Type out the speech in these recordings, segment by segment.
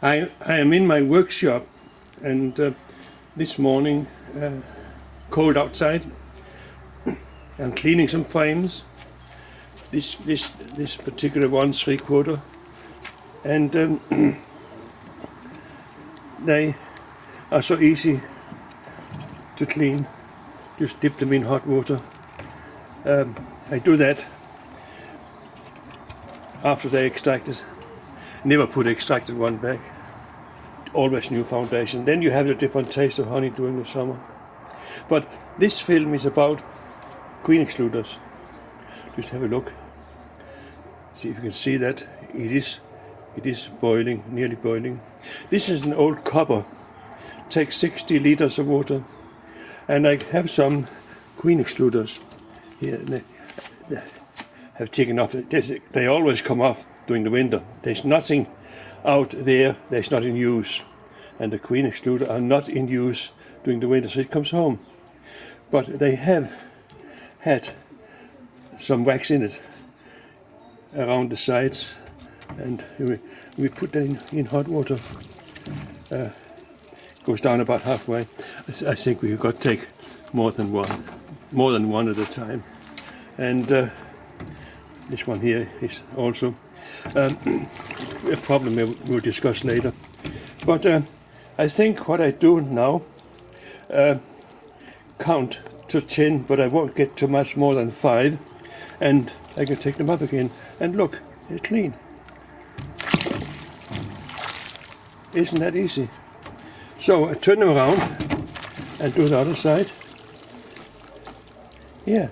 I am in my workshop, and this morning, cold outside, I'm cleaning some frames. This particular one, 3/4, and they are so easy to clean. Just dip them in hot water. I do that after they're extracted. Never put extracted one back. Always new foundation. Then you have a different taste of honey during the summer. But this film is about queen excluders. Just have a look. See if you can see that it is boiling, nearly boiling. This is an old copper. Takes 60 liters of water, and I have some queen excluders here. They have taken off. They always come off during the winter. There's nothing out there that's not in use, and the queen excluder are not in use during the winter, so it comes home. But they have had some wax in it around the sides, and we put that in hot water. Goes down about halfway. I think we've got to take more than one at a time. And this one here is also a problem we'll discuss later. But I think what I do now, count to 10, but I won't get too much more than 5, and I can take them up again. And look, they're clean. Isn't that easy? So I turn them around and do the other side. Yeah.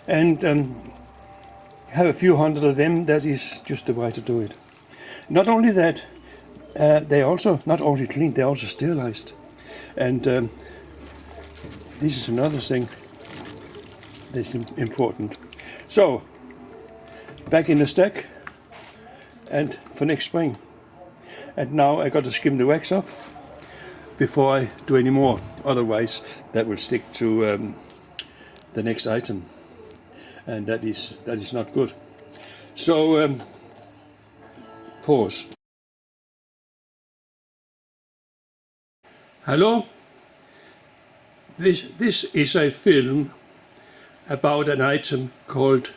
And have a few hundred of them. That is just the way to do it. Not only that, they also not only clean, they're also sterilized. And this is another thing that's important. So back in the stack, and for next spring. And now I got to skim the wax off before I do any more. Otherwise, that will stick to the next item, and that is not good. So pause. Hello. This is a film about an item called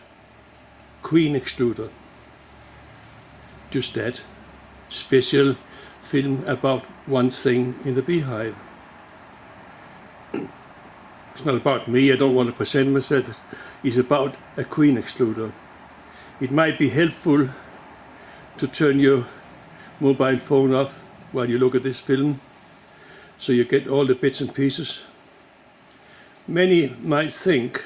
queen excluder. Just that. Special film about one thing in the beehive. It's not about me, I don't want to present myself. It's about a queen excluder. It might be helpful to turn your mobile phone off while you look at this film, so you get all the bits and pieces. Many might think,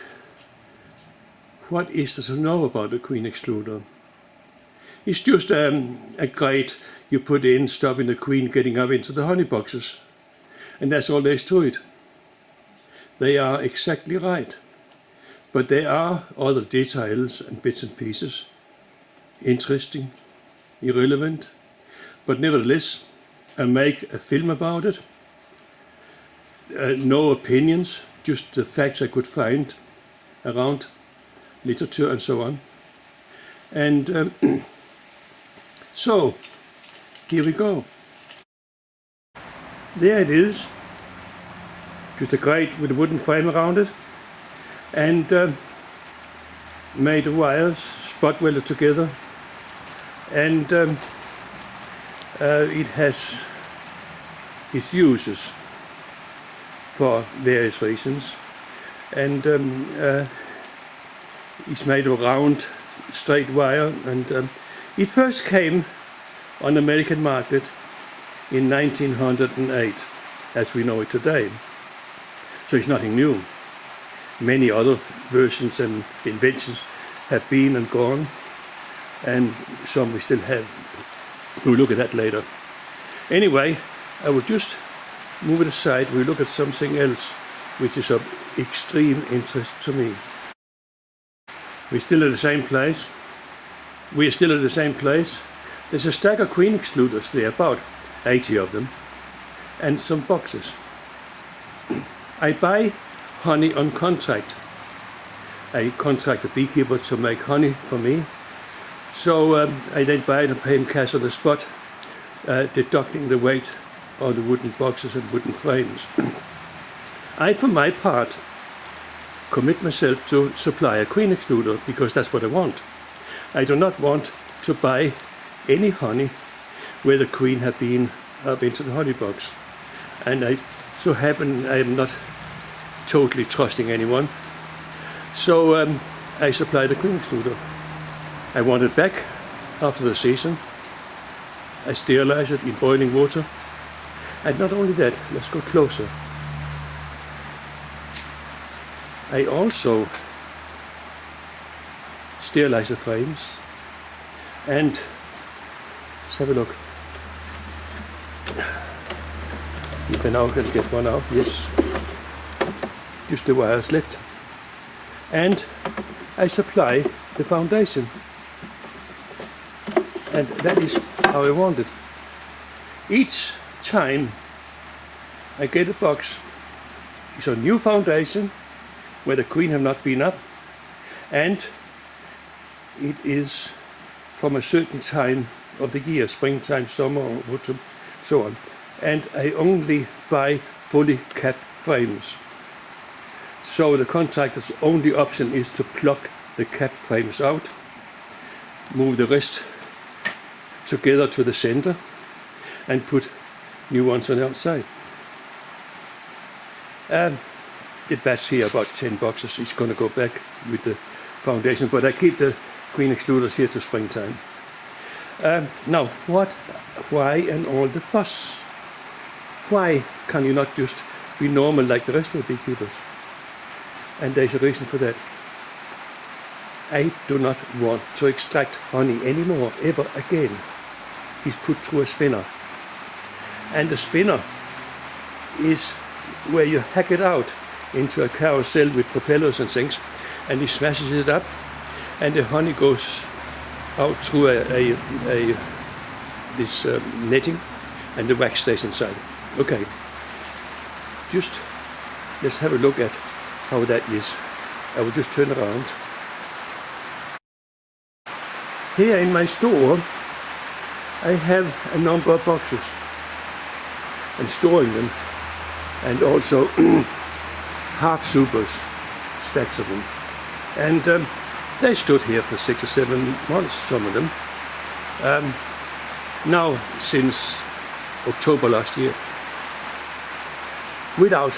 what is there to know about a queen excluder? It's just a grate you put in, stopping the queen getting up into the honey boxes. And that's all there is to it. They are exactly right. But there are other details and bits and pieces. Interesting, irrelevant. But nevertheless, I make a film about it. No opinions, just the facts I could find around literature and so on. And so, here we go. There it is. Just a grate with a wooden frame around it. And made of wires, spot welded together. And it has its uses for various reasons. And it's made of round, straight wire. And it first came on the American market in 1908, as we know it today. So it's nothing new. Many other versions and inventions have been and gone, and some we still have. We'll look at that later. Anyway, I will just move it aside. We'll look at something else which is of extreme interest to me. We're still at the same place. There's a stack of queen excluders there, about 80 of them, and some boxes. I buy honey on contract. I contract a beekeeper to make honey for me So I then buy it and pay him cash on the spot, deducting the weight of the wooden boxes and wooden frames. I, for my part, commit myself to supply a queen excluder because that's what I want. I do not want to buy any honey where the queen had been up into the honey box. And I so happen I am not totally trusting anyone. So I supply the queen excluder. I want it back after the season. I sterilize it in boiling water. And not only that, let's go closer. I also sterilize the frames. And let's have a look. You can now get one out, yes. Just the wires left. And I supply the foundation. And that is how I want it. Each time I get a box, it's a new foundation where the queen have not been up, and it is from a certain time of the year, springtime, summer, or autumn, so on. And I only buy fully capped frames. So the contractor's only option is to pluck the capped frames out, move the rest together to the center, and put new ones on the outside. The batch here, about 10 boxes, is going to go back with the foundation, but I keep the queen excluders here to springtime. Now, why and all the fuss? Why can you not just be normal like the rest of the beekeepers? And there's a reason for that. I do not want to extract honey anymore, ever again. It's put through a spinner. And the spinner is where you hack it out into a carousel with propellers and things, and he smashes it up, and the honey goes out through this netting, and the wax stays inside. Okay, just let's have a look at how that is. I will just turn around. Here in my store, I have a number of boxes and storing them, and also half supers, stacks of them. And they stood here for 6 or 7 months, some of them. Now, since October last year, without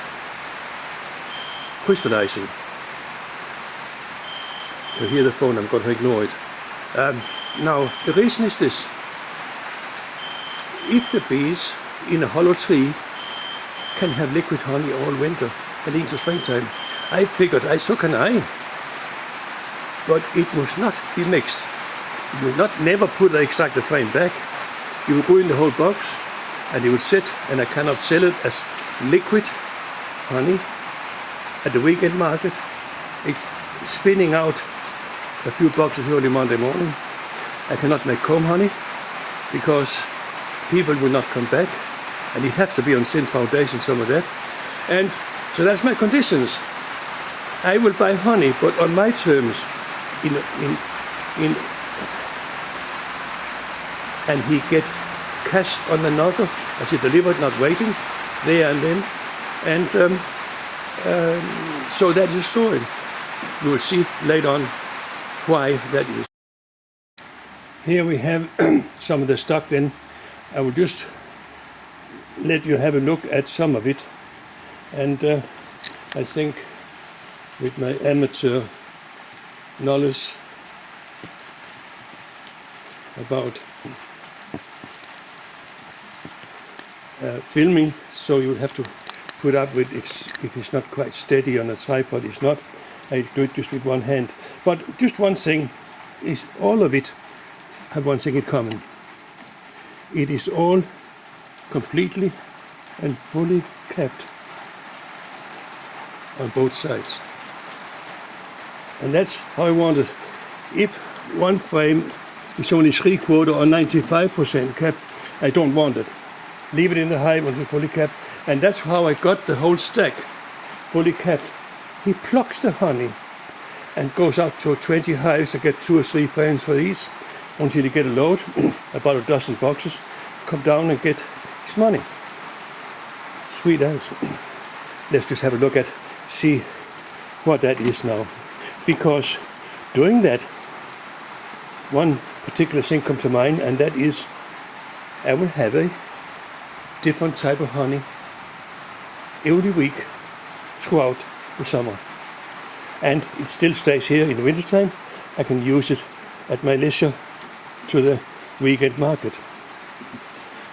crystallizing. You hear the phone, I'm going to ignore it. Now, the reason is this. If the bees in a hollow tree can have liquid honey all winter and into springtime, I figured, so can I. But it must not be mixed. You will not never put the extracted frame back. You will ruin the whole box, and it will sit, and I cannot sell it as liquid honey at the weekend market. It's spinning out a few boxes early Monday morning. I cannot make comb honey because people will not come back, and it has to be on thin foundation, some of that. And so that's my conditions. I will buy honey, but on my terms, and he gets cash on the knocker as he delivered, not waiting there and then. And so that is the story. You will see later on why that is. Here we have some of the stock. Then I will just let you have a look at some of it, and I think with my amateur knowledge about filming, so you will have to put up with it if it's not quite steady on a tripod. It's not. I do it just with one hand. But just one thing is, all of it have one thing in common. It is all completely and fully capped on both sides. And that's how I want it. If one frame is only 3/4 or 95% capped, I don't want it. Leave it in the hive until fully capped. And that's how I got the whole stack fully capped. He plucks the honey and goes out to 20 hives. I get 2 or 3 frames for these. until you get a load, about a dozen boxes, come down and get his money. Sweet as. Let's just have a look at, see what that is now. Because doing that, one particular thing comes to mind, and that is I will have a different type of honey every week throughout the summer. And it still stays here in the wintertime. I can use it at my leisure to the weekend market.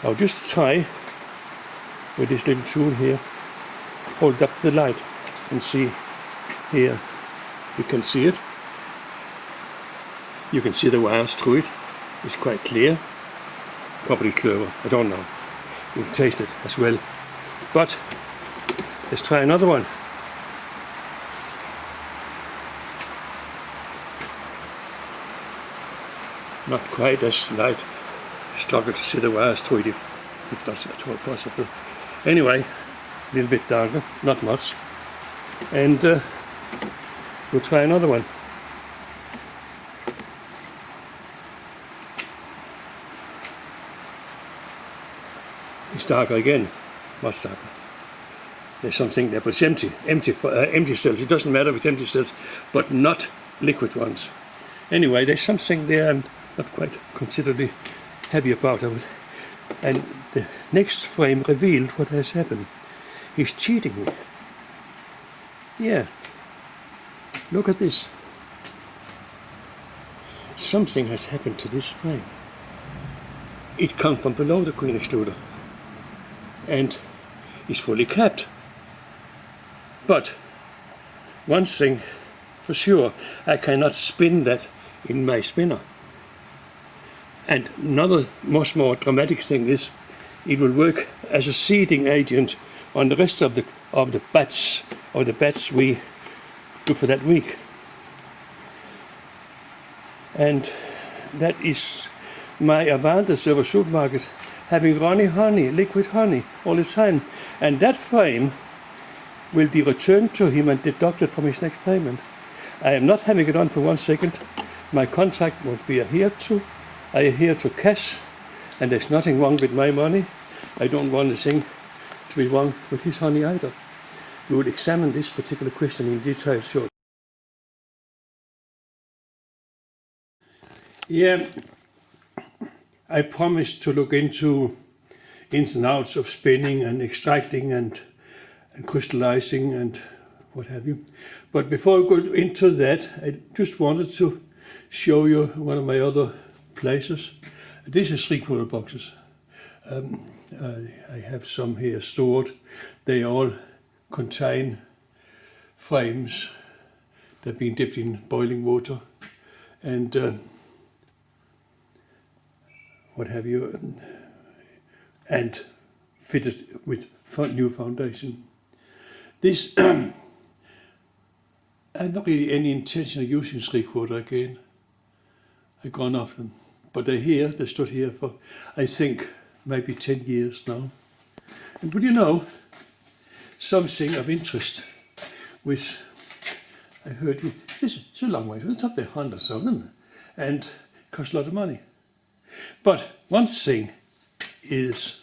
I'll just try with this little tool here, hold up the light and see here. You can see it. You can see the wires through it. It's quite clear. Probably clover, I don't know. You can taste it as well. But let's try another one. Not quite as light. Struggle to see the wires through it, if that's at all possible. Anyway, a little bit darker, not much. And we'll try another one. It's darker again, much darker. There's something there, but it's empty cells. It doesn't matter if it's empty cells, but not liquid ones. Anyway, there's something there I'm not quite considerably happy about it. And the next frame revealed what has happened. He's cheating me. Yeah. Look at this. Something has happened to this frame. It comes from below the queen excluder and is fully capped. But one thing for sure, I cannot spin that in my spinner. And another much more dramatic thing is it will work as a seeding agent on the rest of the batch we do for that week. And that is my advantage over supermarket, having runny honey, liquid honey all the time. And that frame will be returned to him and deducted from his next payment. I am not having it on for 1 second. My contract won't be adhered to. I adhere to cash, and there's nothing wrong with my money. I don't want a thing to be wrong with his honey either. We will examine this particular question in detail shortly. Yeah, I promised to look into ins and outs of spinning and extracting and crystallizing and what have you. But before I go into that, I just wanted to show you one of my other places. This is 3/4 boxes. I have some here stored. They all contain frames that have been dipped in boiling water and what have you, and fitted with new foundation. This, I have not really any intention of using 3/4 again. I've gone off them, but they're here. They stood here for, I think, maybe 10 years now. And would you know, something of interest, which I heard, it's a long way, it's up there, hundreds of them, and cost a lot of money. But one thing is,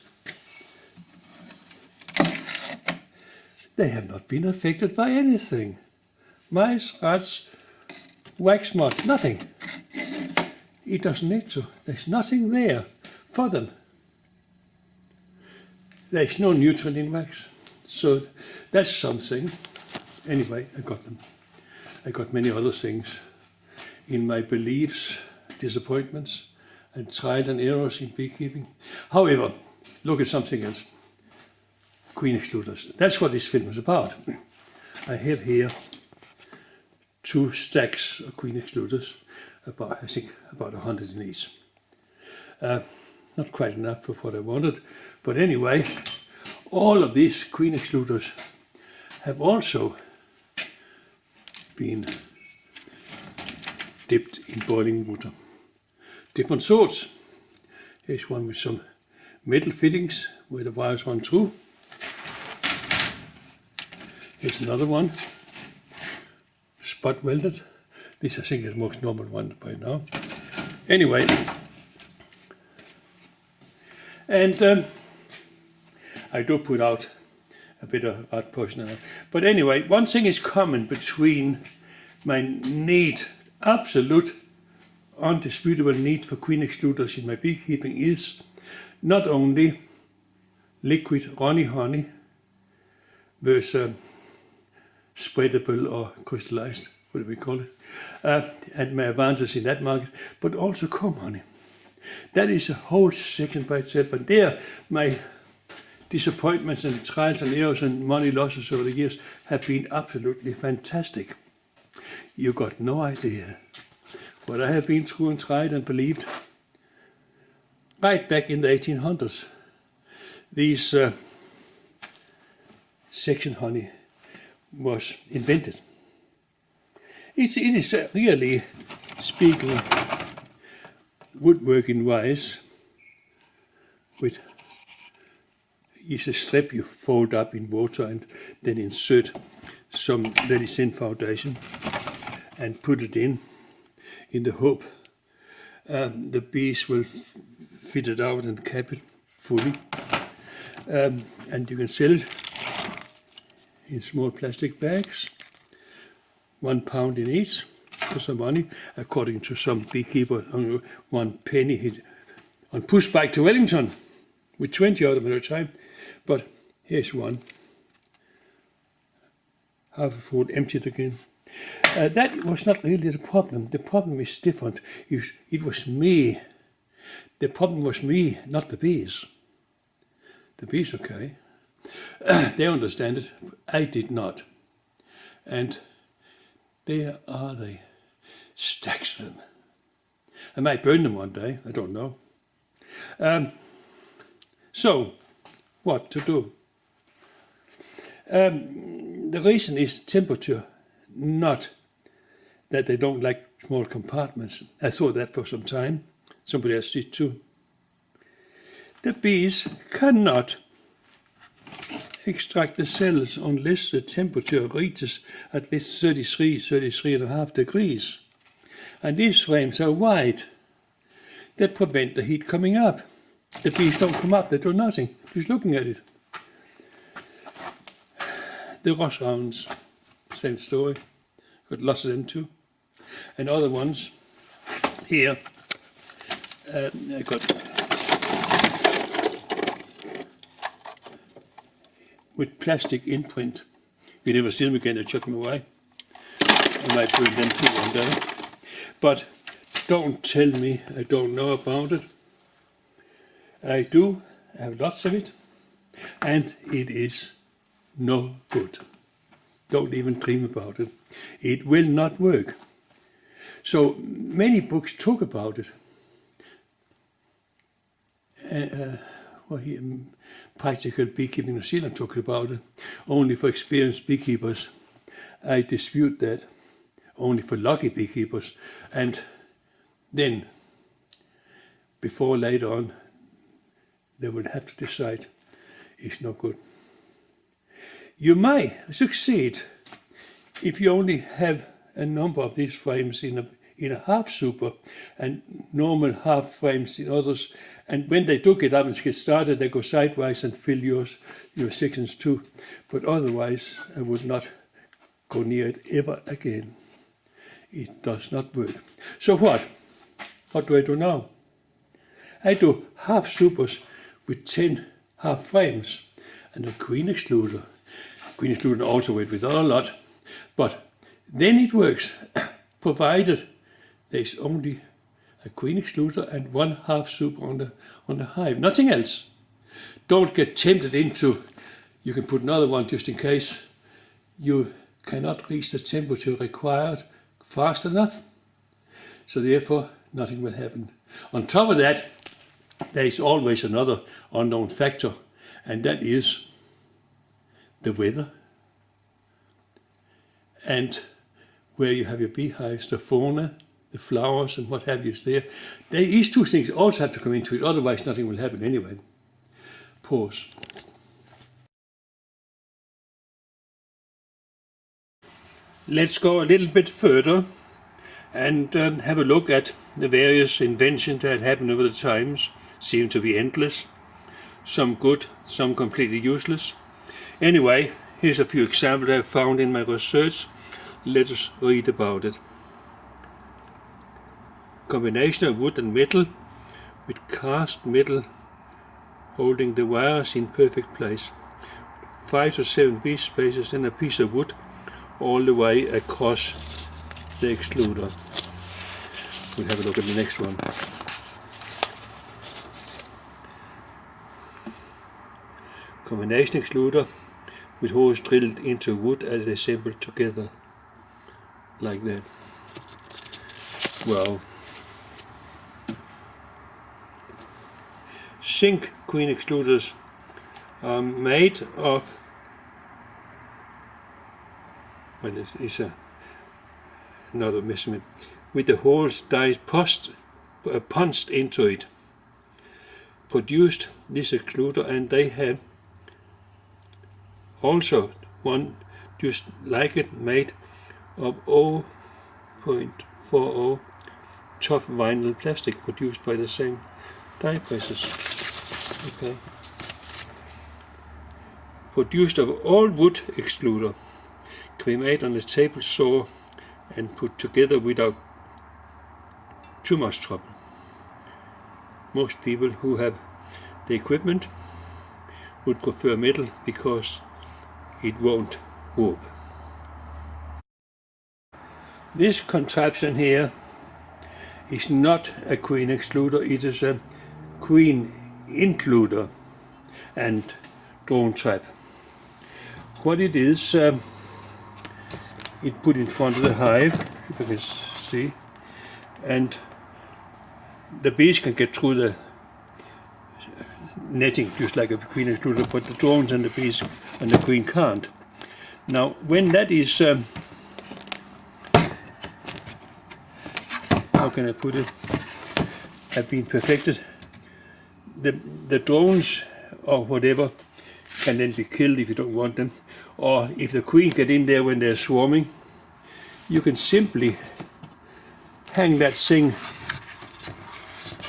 they have not been affected by anything. Mice, rats, wax moth, nothing. It doesn't need to. There's nothing there for them. There's no nutrient in wax. So that's something. Anyway, I got them. I got many other things in my beliefs, disappointments, and trial and errors in beekeeping. However, look at something else. Queen excluders. That's what this film is about. I have here 2 stacks of queen excluders, I think about 100 in each. Not quite enough for what I wanted, but anyway, all of these queen excluders have also been dipped in boiling water. Different sorts. Here's one with some metal fittings where the wires run through. Here's another one, spot welded. This I think is the most normal one by now. Anyway, and I do put out a bit of rat poison. But anyway, one thing is common between my need, absolute, undisputable need for queen excluders in my beekeeping is not only liquid runny honey versus spreadable or crystallized, what do we call it, and my advantage in that market, but also comb honey. That is a whole section by itself, and there my disappointments and trials and errors and money losses over the years have been absolutely fantastic. You got no idea what I have been through and tried and believed. Right back in the 1800s, these section honey was invented. It is really, speaking woodworking wise, with is a strip you fold up in water and then insert some very thin foundation and put it in the hope the bees will fit it out and cap it fully, and you can sell it in small plastic bags, 1 pound in each, for some money, according to some beekeeper. 1 penny on push bike to Wellington with 20 of them at a time. But here's one, half full, emptied again. That was not really the problem. The problem is different. It was me. The problem was me, not the bees. The bees, okay. They understand it. I did not. And there are they. Stacks of them. I might burn them one day. I don't know. So, what to do? The reason is temperature, not that they don't like small compartments. I thought that for some time. Somebody else did too. The bees cannot extract the cells unless the temperature reaches at least 33.5 degrees. And these frames are wide. That prevent the heat coming up. The bees don't come up, they do nothing, just looking at it. The rush rounds, same story. Got lots of them too. And other ones here, I got with plastic imprint. If you never see them again, I chuck them away. I might burn them too one day. But don't tell me I don't know about it. I do have lots of it, and it is no good. Don't even dream about it. It will not work. So many books talk about it. Practical Beekeeping New Zealand talk about it. Only for experienced beekeepers. I dispute that. Only for lucky beekeepers. And then, before later on, they will have to decide it's no good. You might succeed if you only have a number of these frames in a half super and normal half frames in others. And when they do get up and get started, they go sideways and fill your sections too. But otherwise, I would not go near it ever again. It does not work. So what? What do I do now? I do half supers with 10 half frames and a queen excluder. Queen excluder also with a lot, but then it works, provided there's only a queen excluder and 1 half super on the hive, nothing else. Don't get tempted into, you can put another one just in case you cannot reach the temperature required fast enough, so therefore nothing will happen. On top of that, there is always another unknown factor, and that is the weather and where you have your beehives, the fauna, the flowers and what have you is there. These two things also have to come into it, otherwise nothing will happen anyway. Pause. Let's go a little bit further and have a look at the various inventions that happened over the times. Seem to be endless. Some good, some completely useless. Anyway, here's a few examples I've found in my research. Let us read about it. Combination of wood and metal with cast metal holding the wires in perfect place. 5 to 7 bee spaces and a piece of wood all the way across the excluder. We'll have a look at the next one. Combination excluder with holes drilled into wood and assembled together like that. Wow. Zinc queen excluders are made of, well, this is another measurement, with the holes punched into it. Produced this excluder, and they have also one just like it, made of 0.40 tough vinyl plastic produced by the same die presses. Okay. Produced of all wood excluder, cremated on a table saw and put together without too much trouble. Most people who have the equipment would prefer metal because it won't warp. This contraption here is not a queen excluder, it is a queen includer and drone trap. What it is, it put in front of the hive, if you can see, and the bees can get through the netting just like a queen excluder, but the drones and the bees and the queen can't. Now, when that is, how can I put it, have been perfected, the drones or whatever can then be killed if you don't want them, or if the queen get in there when they're swarming, you can simply hang that thing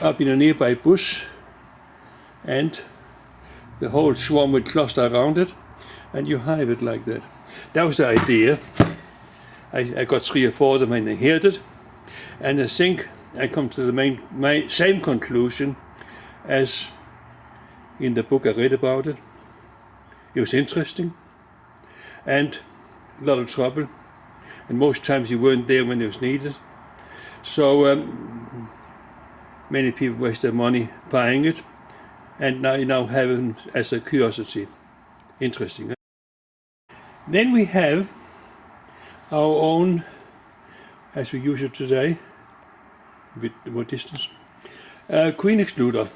up in a nearby bush and the whole swarm will cluster around it and you hive it like that. That was the idea. I got 3 or 4 of them and inherited, and I think I come to the same conclusion as in the book I read about it. It was interesting and a lot of trouble, and most times you weren't there when it was needed. So many people waste their money buying it, and now you have it as a curiosity. Interesting. Huh? Then we have our own, as we use it today, a bit more distance, queen excluder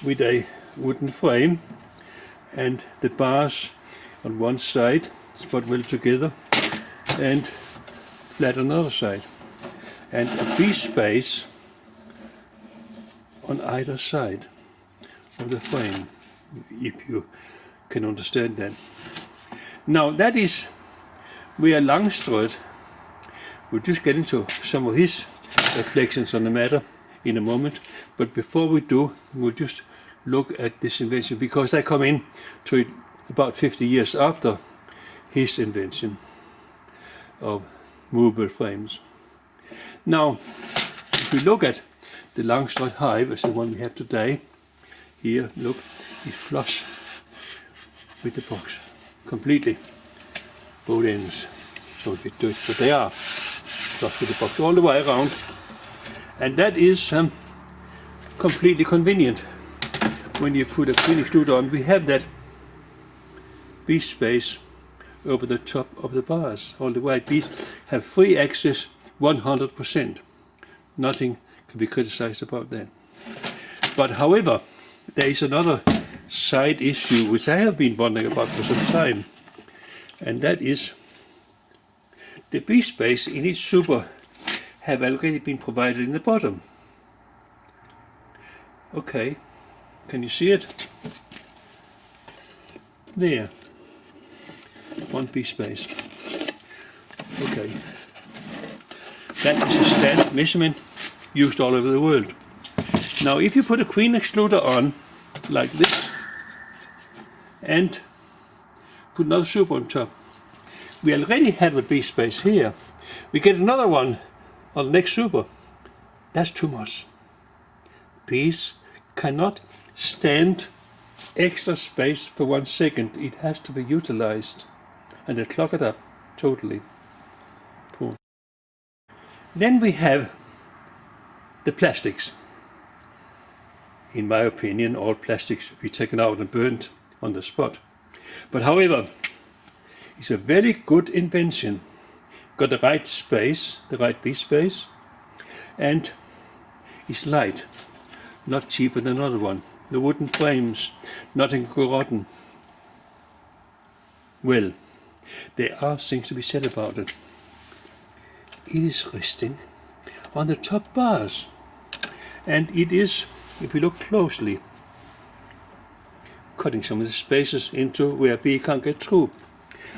with a wooden frame and the bars on one side spot well together and flat on the other side, and a bee space on either side of the frame, if you can understand that. Now that is where Langstrøm will just get into some of his reflections on the matter in a moment, but before we do, we'll just look at this invention, because I come in to it about 50 years after his invention of movable frames. Now, if we look at the Langstrøm hive as the one we have today, here, look, it's flush with the box, completely, both ends, so a bit dirty, but they are flush with the box all the way around, and that is completely convenient. When you put a queen excluder on, we have that bee space over the top of the bars all the way. Bees have free access 100%. Nothing can be criticized about that. But however, there is another side issue which I have been wondering about for some time, and that is the bee space in each super have already been provided in the bottom. Okay, can you see it? There, one bee space. Okay, That is a standard measurement used all over the world. Now if you put a queen excluder on, like this, and put another super on top, we already have a bee space here. We get another one on the next super. That's too much. Bees cannot stand extra space for 1 second. It has to be utilized, and they clog it up totally. Poor. Then we have the plastics. In my opinion, all plastics should be taken out and burnt on the spot. But however, it's a very good invention. Got the right space, the right bee space, and it's light, not cheaper than another one. The wooden frames, nothing rotten. Well, there are things to be said about it. It is resting on the top bars, and it is, if we look closely, cutting some of the spaces into where a bee can't get through.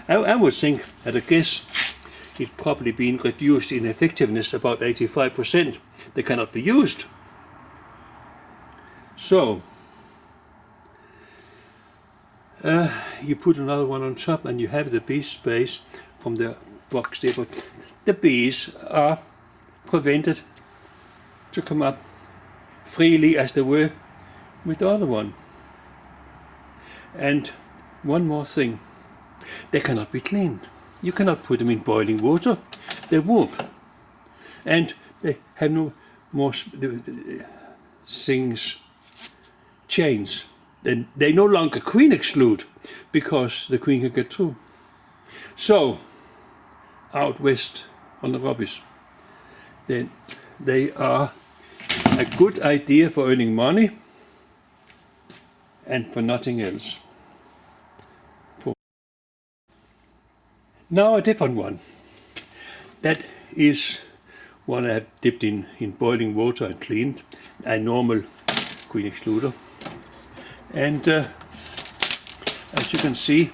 I would think, at a guess, it's probably been reduced in effectiveness about 85%. They cannot be used. So, you put another one on top and you have the bee space from the box there, but the bees are prevented to come up freely as they were with the other one. And one more thing, they cannot be cleaned. You cannot put them in boiling water, they warp. And they have no more things, chains. They no longer queen exclude because the queen can get through. So, out west on the rubbish, then they are a good idea for earning money and for nothing else. Now a different one. That is one I have dipped in boiling water and cleaned, a normal queen excluder. And as you can see,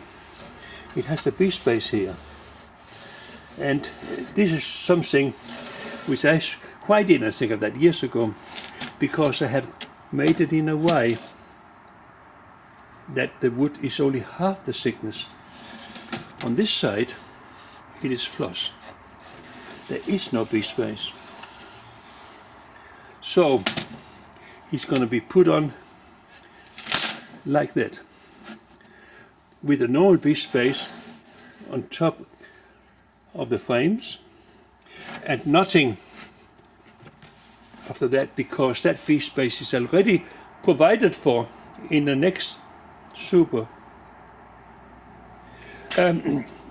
it has the bee space here. And this is something which why didn't I think of that years ago? Because I have made it in a way that the wood is only half the thickness. On this side, it is flush. There is no bee space. So, it's going to be put on like that, with a normal bee space on top of the frames, and nothing after that, because that bee space is already provided for in the next super.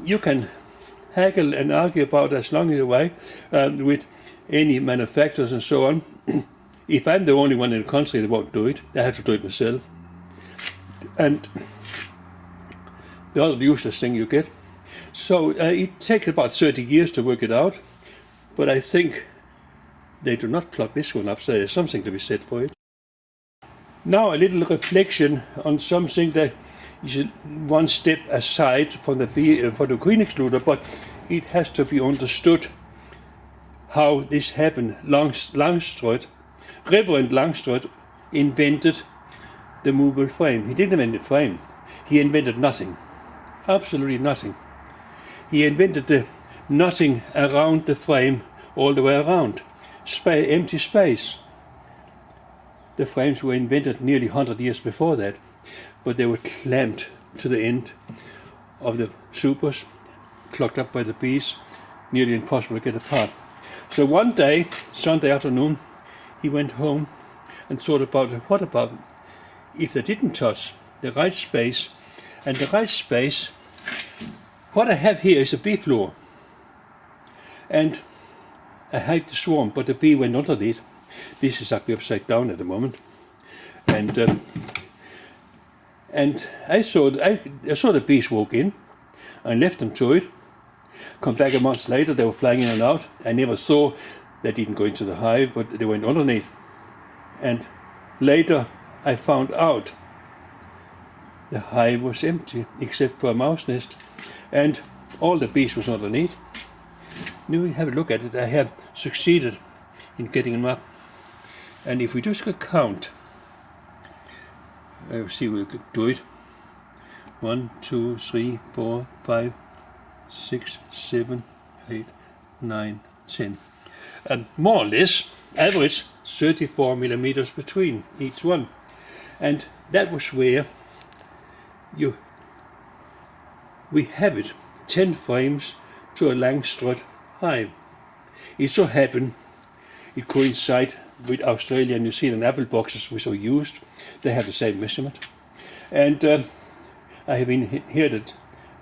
You can haggle and argue about as long as you like with any manufacturers and so on. If I'm the only one in the country that won't do it, I have to do it myself. And the other useless thing you get. So it takes about 30 years to work it out, but I think they do not plug this one up, so there's something to be said for it. Now a little reflection on something that is one step aside from the for the queen excluder, but it has to be understood how this happened. Reverend Langstroth invented the movable frame. He didn't invent the frame. He invented nothing. Absolutely nothing. He invented the nothing around the frame all the way around. Empty space. The frames were invented nearly 100 years before that, but they were clamped to the end of the supers, clogged up by the bees, nearly impossible to get apart. So one day, Sunday afternoon, he went home and thought about what about if they didn't touch the right space, and the right space, what I have here is a bee floor, and I hiked the swarm, but the bee went underneath. This is actually upside down at the moment, and I saw the bees walk in. I left them to it. Come back a month later, they were flying in and out. I never saw they didn't go into the hive, but they went underneath. And later I found out the hive was empty except for a mouse nest, and all the bees was underneath. Now we have a look at it. I have succeeded in getting them up. And if we just could count, I'll see if we could do it. 1, 2, 3, 4, 5, 6, 7, 8, 9, 10. And more or less, average 34 millimeters between each one. And that was where we have it, 10 frames to a Langstroth hive. It so happened it coincided with Australia and New Zealand apple boxes which are used. They have the same measurement. And I have inherited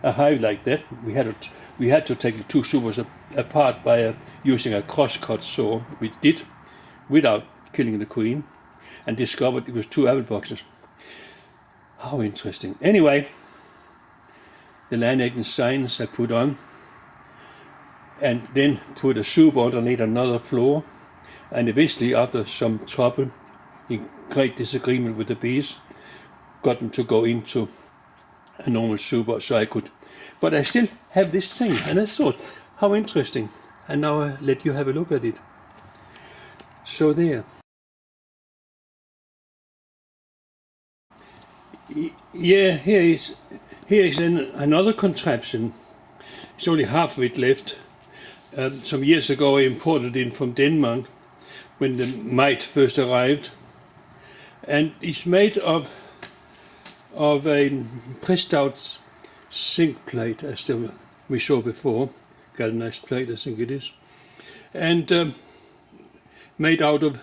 a hive like that. We had to take the two supers apart by using a cross-cut saw. We did without killing the queen, and discovered it was 2 apple boxes. How interesting. Anyway, the land agent signs I put on, and then put a super underneath another floor, and eventually, after some trouble, in great disagreement with the bees, got them to go into a normal super so I could. But I still have this thing, and I thought, how interesting. And now I let you have a look at it. So there. Yeah, here is another contraption. It's only half of it left. Some years ago I imported it from Denmark when the mite first arrived, and it's made of a pressed out zinc plate, as we saw before, galvanized plate I think it is, and made out of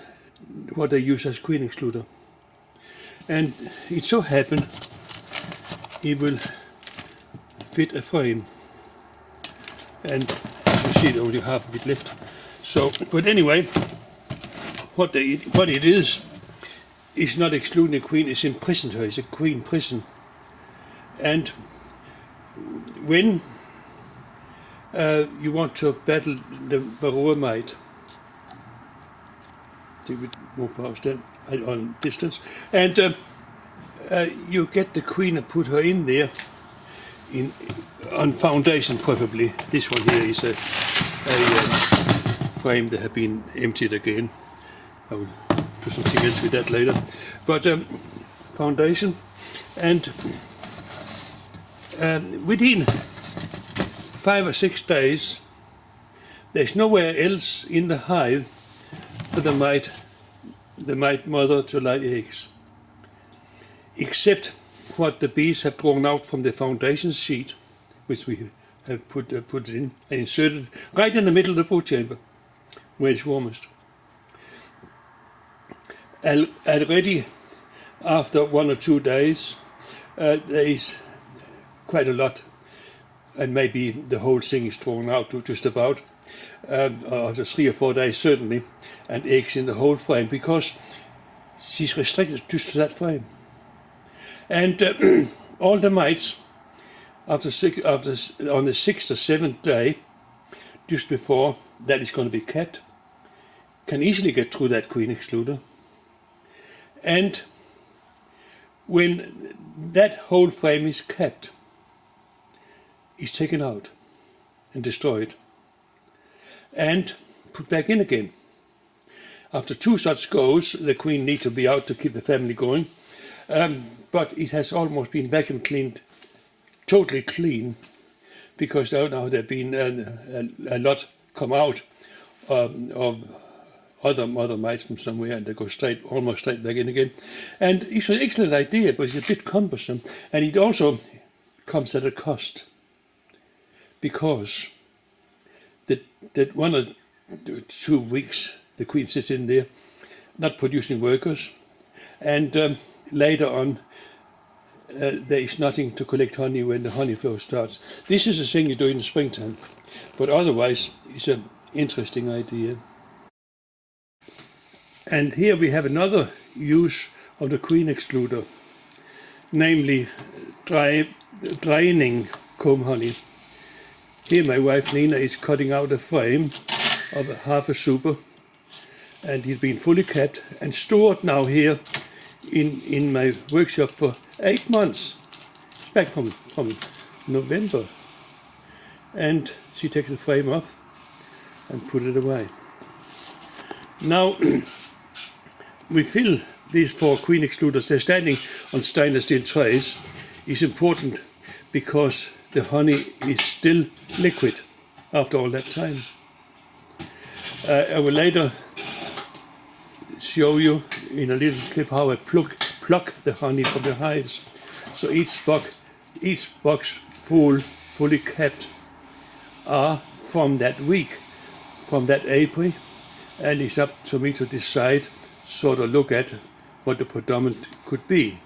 what they use as queen excluder. And it so happened it will fit a frame, and as you see only half of it left. So, but anyway, what it is not excluding a queen, it's imprisoned her, it's a queen prison. And when you want to battle the Varroa mite, I think we move past that on distance, and you get the queen and put her in there, on foundation preferably. This one here is a frame that have been emptied again. I will do something else with that later. But foundation, and within 5 or 6 days, there's nowhere else in the hive for the mite mother to lay eggs, except what the bees have drawn out from the foundation sheet, which we have put it in and inserted right in the middle of the brood chamber, where it's warmest. Already after 1 or 2 days, there is quite a lot, and maybe the whole thing is thrown out to just about, after 3 or 4 days certainly, and eggs in the whole frame, because she's restricted just to that frame. And all the mites, on the 6th or 7th day, just before that is going to be kept, can easily get through that queen excluder. And when that whole frame is kept, it's taken out and destroyed and put back in again. After 2 such goes, the queen needs to be out to keep the family going, but it has almost been vacuum cleaned, totally clean, because now there have been a lot come out of other mites from somewhere, and they go almost straight back in again. And it's an excellent idea, but it's a bit cumbersome, and it also comes at a cost, because that 1 or 2 weeks the queen sits in there, not producing workers, and later on there is nothing to collect honey when the honey flow starts. This is a thing you do in the springtime, but otherwise it's an interesting idea. And here we have another use of the queen excluder, namely drying comb honey. Here my wife Nina is cutting out a frame of half a super, and it's been fully kept and stored now here in my workshop for 8 months. It's back from November. And she takes the frame off, and put it away. Now we fill these 4 queen excluders. They're standing on stainless steel trays. It's important because the honey is still liquid after all that time. I will later show you in a little clip how I pluck the honey from the hives. So each box fully kept are from that week, from that April, and it's up to me to decide, sort of look at what the predominant could be.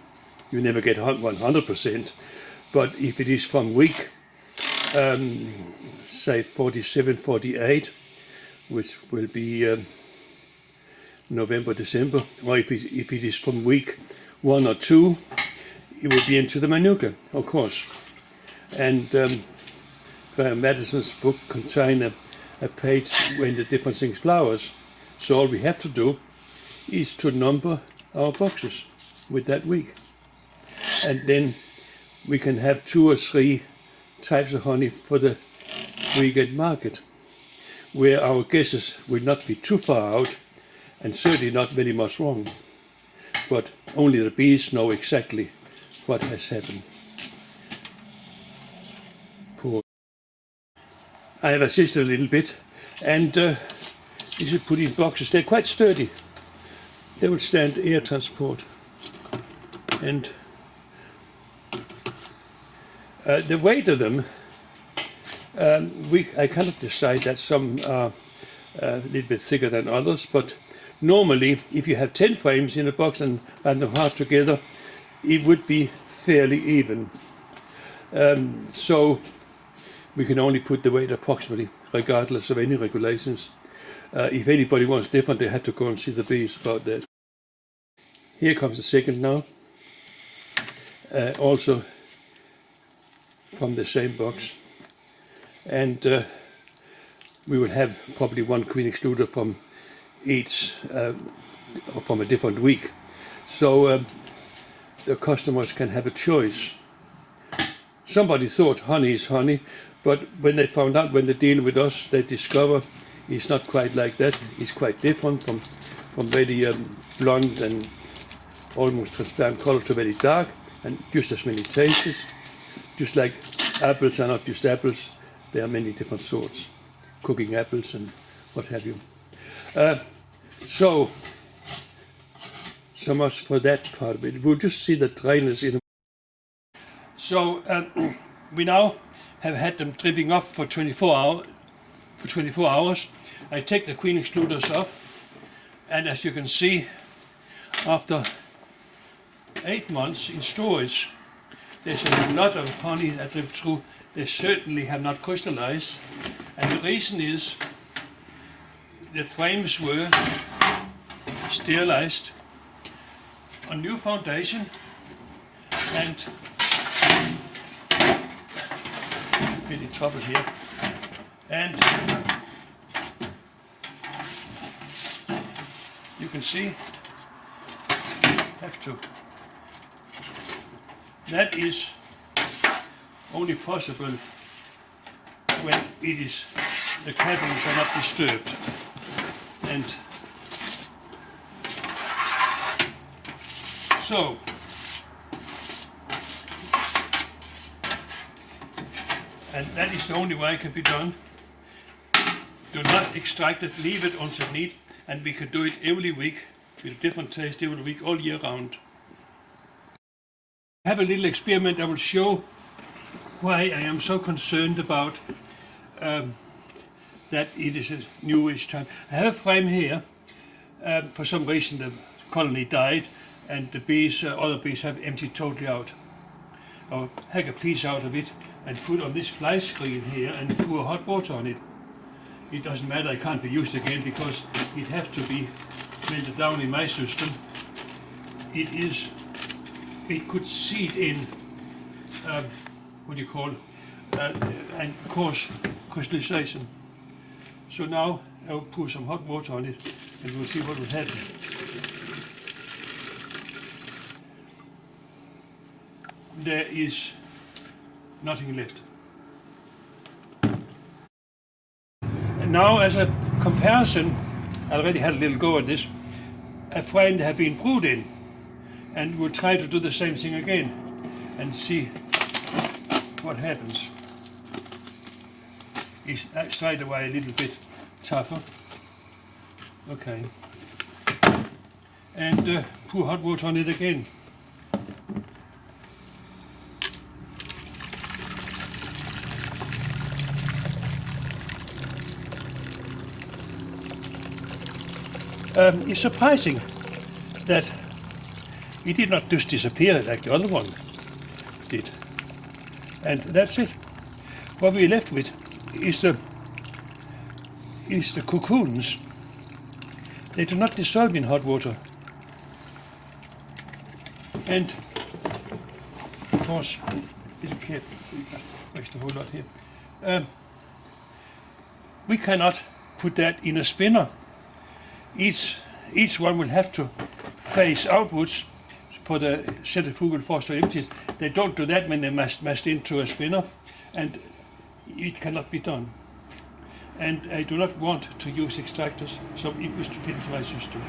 You never get 100%, but if it is from week, say 47, 48, which will be November, December, or if it is from week 1 or 2, it will be into the Manuka, of course. And Graham Madison's book contains a page when the different things flowers. So all we have to do is to number our boxes with that week. And then we can have 2 or 3 types of honey for the weekend market, where our guesses will not be too far out and certainly not very much wrong. But only the bees know exactly what has happened. Poor. I have assisted a little bit, and these are put in boxes. They're quite sturdy. They will stand air transport. And the weight of them, I cannot decide that some are a little bit thicker than others, but normally if you have 10 frames in a box and band them hard together, it would be fairly even. So we can only put the weight approximately, regardless of any regulations. If anybody wants different, they have to go and see the bees about that. Here comes the second now, also from the same box, and we will have probably 1 queen excluder from each, from a different week, so the customers can have a choice. Somebody thought honey is honey, but when they found out, when they deal with us, they discover it's not quite like that. It's quite different from very blonde and almost transparent color to very dark, and just as many tastes. Just like apples are not just apples, there are many different sorts, cooking apples and what have you. So much for that part of it. We'll just see the dryness in them. So we now have had them dripping off for 24 hours. I take the queen excluders off, and as you can see, after 8 months in storage, there's a lot of honey that dripped through. They certainly have not crystallized, and the reason is the frames were sterilized on new foundation, and really trouble here, and you can see, have to, that is only possible when it is, the cavities are not disturbed. And so and that is the only way it can be done. Do not extract it, leave it until neat, and we can do it every week with a different taste every week, all year round. I have a little experiment. I will show why I am so concerned about that it is a newish time. I have a frame here. For some reason the colony died and the bees, other bees have emptied totally out. I'll hack a piece out of it and put on this fly screen here and pour hot water on it. It doesn't matter, it can't be used again because it has to be melted down in my system. It could seed in, what do you call, and cause crystallization. So now I will pour some hot water on it and we'll see what will happen. There is nothing left. And Now, as a comparison, I already had a little go at this. A friend had been brewed in, and we'll try to do the same thing again and see what happens. It's straight away a little bit tougher. Okay. And pour hot water on it again. It's surprising that it did not just disappear like the other one did. And that's it. What we're left with is the cocoons. They do not dissolve in hot water. And of course, be careful, waste a whole lot here. We cannot put that in a spinner. Each one will have to face outwards for the centrifugal force to empty it. They don't do that when they massed into a spinner, and it cannot be done. And I do not want to use extractors, so it was to finish my system.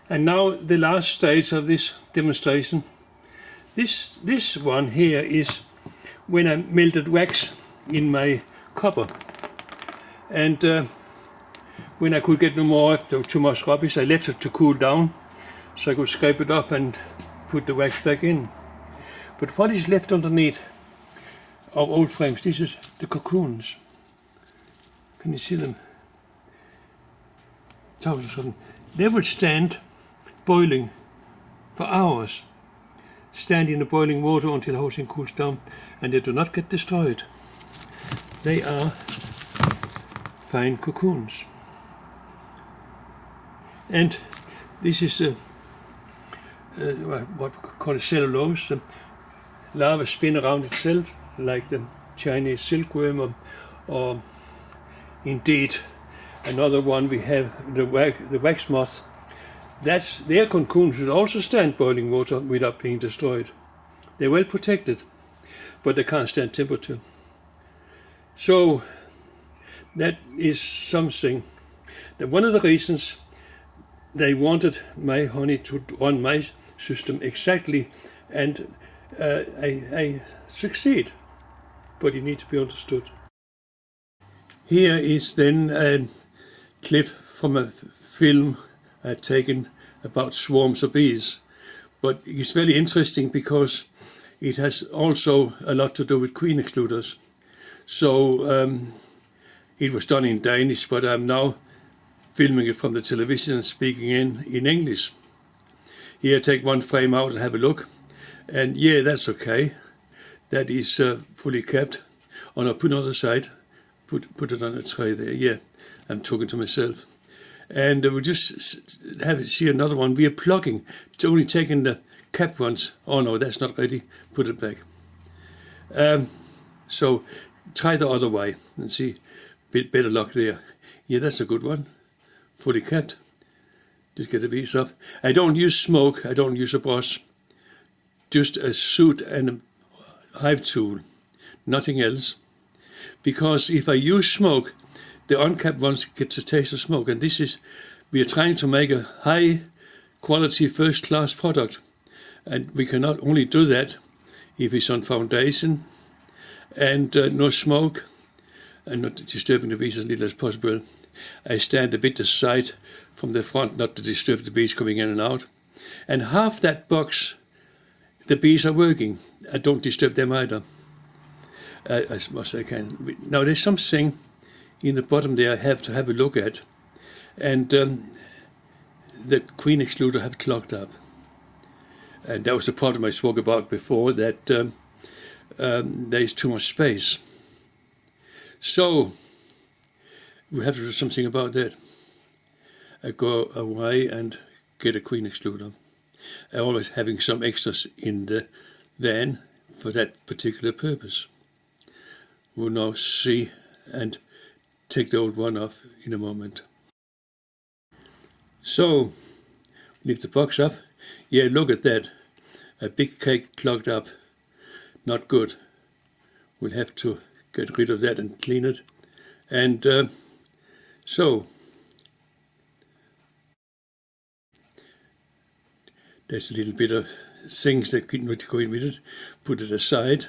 And now the last stage of this demonstration. This one here is when I melted wax in my copper. And when I could get no more after too much rubbish, I left it to cool down so I could scrape it off and put the wax back in. But what is left underneath of old frames, this is the cocoons. Can you see them? Thousands of them. They will stand boiling for hours, stand in the boiling water until the whole thing cools down, and they do not get destroyed. They are fine cocoons. And this is what we call a cellulose. The larvae spin around itself like the Chinese silkworm, or indeed another one we have, the wax moth. Their cocoons should also stand boiling water without being destroyed. They're well protected, but they can't stand temperature. So that is something that one of the reasons they wanted my honey to run my system exactly, and I succeed, but it needs to be understood. Here is then a clip from a film taken about swarms of bees, but it's very interesting because it has also a lot to do with queen excluders. So it was done in Danish, but I'm now filming it from the television and speaking in English. Here, take one frame out and have a look, and yeah, that's okay. That is fully kept. Oh no, put it on the side. Put it on a tray there. Yeah, I'm talking to myself. And we'll just see another one. We are plugging. It's only taking the capped ones. Oh no, that's not ready. Put it back. So try the other way and see. Bit better luck there. Yeah, that's a good one. Fully kept. Just get the bees off. I don't use smoke. I don't use a brush. Just a soot and a hive tool. Nothing else. Because if I use smoke, the uncapped ones get to taste of smoke. And we are trying to make a high quality first class product. And we cannot only do that if it's on foundation and no smoke and not disturbing the bees as little as possible. I stand a bit aside from the front not to disturb the bees coming in and out. And half that box, the bees are working. I don't disturb them either, as much as I can. Now there's something in the bottom there I have to have a look at. And the queen excluder have clogged up. And that was the problem I spoke about before, that there is too much space. So we have to do something about that. I go away and get a queen excluder. I'm always having some extras in the van for that particular purpose. We'll now see and take the old one off in a moment. So, lift the box up. Yeah, look at that. A big cake clogged up. Not good. We'll have to get rid of that and clean it And so there's a little bit of things that can go in with it. Put it aside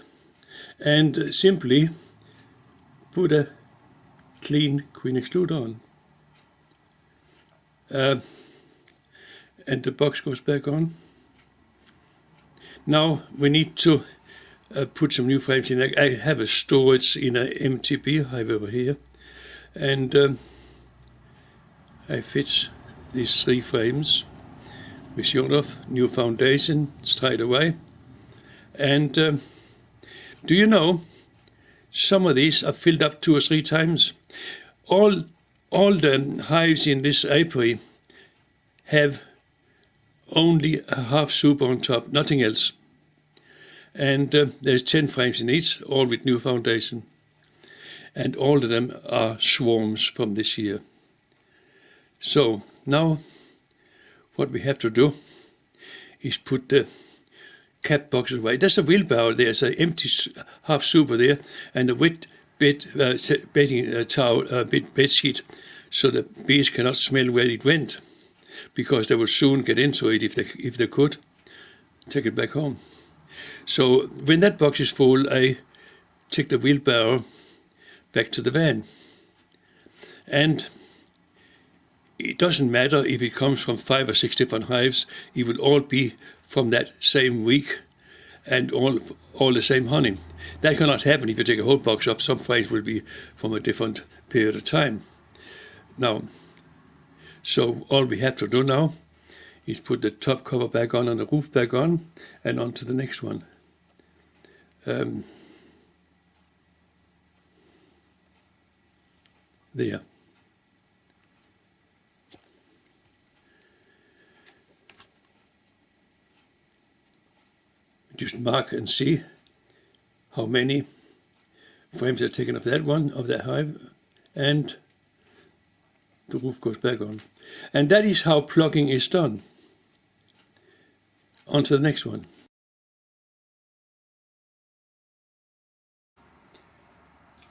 and simply put a clean queen excluder on. And the box goes back on. Now we need to put some new frames in. I have a storage in an empty beehive over here, and I fit these 3 frames with sort of new foundation straight away. And do you know, some of these are filled up 2 or 3 times. All the hives in this apiary have only a half super on top, nothing else. And there's 10 frames in each, all with new foundation. And all of them are swarms from this year. So now what we have to do is put the cap boxes away. There's a wheelbarrow there, there's an empty half super there, and a wet bedding towel, bed sheet, so the bees cannot smell where it went, because they will soon get into it if they could take it back home. So when that box is full, I take the wheelbarrow back to the van. And it doesn't matter if it comes from 5 or 6 different hives, it will all be from that same week and all the same honey. That cannot happen if you take a whole box off. Some frames will be from a different period of time. Now, so all we have to do now is put the top cover back on and the roof back on, and on to the next one. There. Just mark and see how many frames are taken of that one, of that hive, and the roof goes back on. And that is how plugging is done. On to the next one.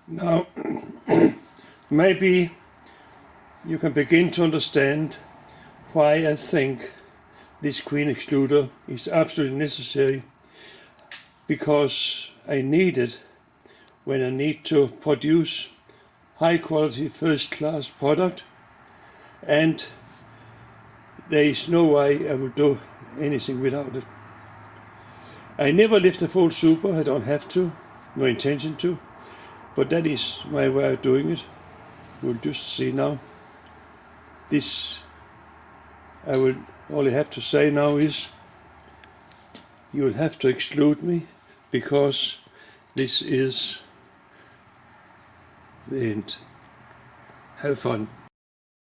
Now, maybe you can begin to understand why I think this queen excluder is absolutely necessary, because I need it when I need to produce high quality first class product, and there is no way I will do anything without it. I never lift a full super, I don't have to, no intention to, but that is my way of doing it. We'll just see now. This, all I have to say now is, you will have to exclude me, because this is the end. Have fun.